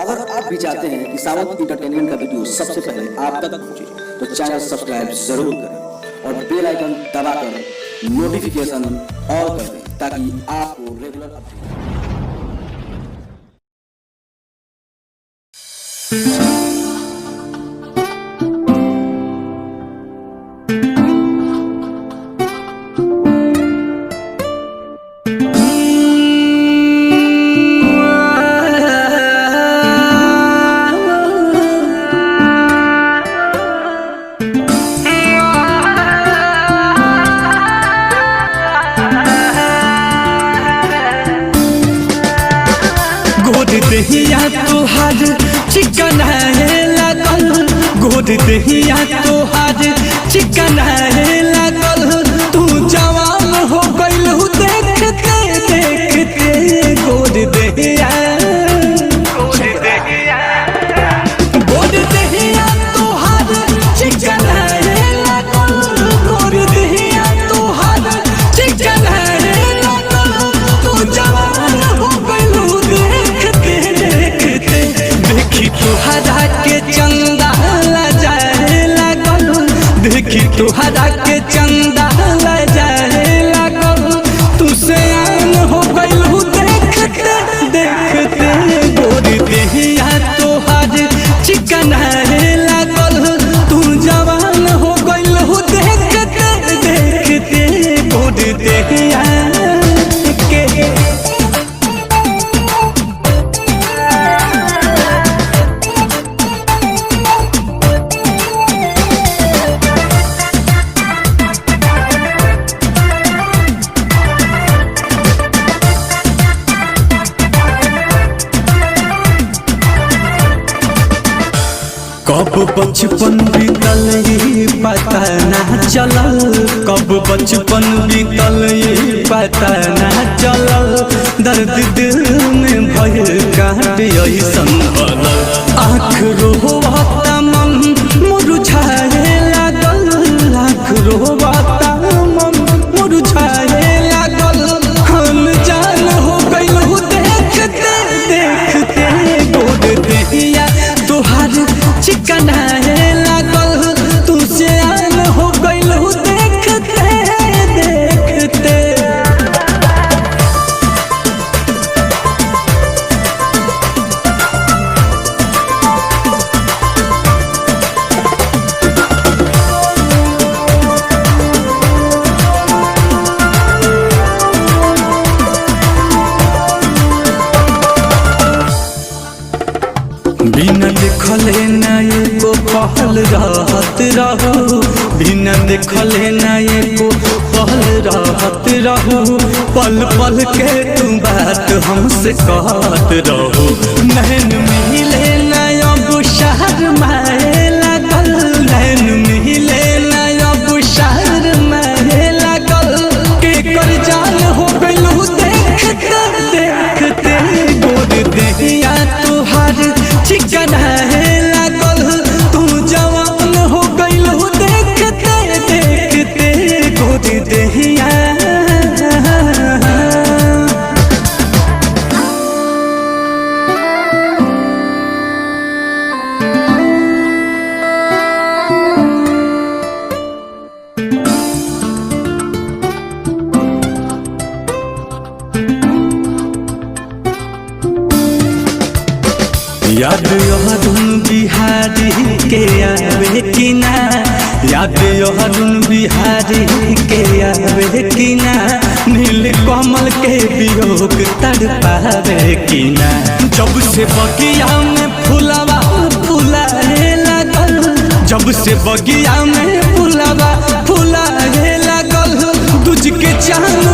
अगर आप भी चाहते हैं कि सावंत इंटरटेनमेंट का वीडियो सबसे पहले आप तक पहुंचे तो चैनल सब्सक्राइब जरूर करें और बेल आइकन दबाकर नोटिफिकेशन ऑल कर दें ताकि आपको रेगुलर अपडेट। दहिया तोहार चिकन है लागल, गोद दहिया तोहार चिकन है लागल। तू जवान हो गइल देखते देखते गोद दहिया तोहार चिकन है लागल, गोद दहिया तोहार चिकन है लागल। तू जवान हो गइल देखी तोहरा के चंदा लजाए लागल, देखी तोहरा के चंदा लजाए लागल। तू सयान हो गइल देखते देखते गोद दहिया तोहार चिकन है लागल। तू जवान हो गइल देखते देखते गोद दहिया के। कब बचपन बीतल ये पता ना चलल, कब बचपन बीतल ये पता ना चलल। दर्द दिल में भय काट ऐसन भरल, आँख रोवाता मन मुरझाए लागल, आँख रोवाता मन मुरझाए लागल। हम जान हो गइल देखते देखते गोद दहिया तोहार चिकन है लागल। तू सयान हो गइल देखते देखते। बिना देखले ना एको पहल रहत रहू, बिना देखले ना एको पहल रहत रहू। पल पल के तू बात हमसे कहत रहू, नैन मिले ना अब शहर माए लागल, नैन मिले ना अब शहर माए लागल। के कर जान हो गइल देखते देखते गोद दहिया तोहार चिकन है लागल। तू जवान हो गइल देखते देखते गोद दहिया। याद यहदुन बिहारी के आवे कि ना, याद यहदुन बिहारी के आवे कि ना। नील कमल के वियोग तड़पावे कि ना। जब से बगिया में फुलवा फुलाए लागल, जब से बगिया में फुलवा फुलाए लागल। तुझ के चांद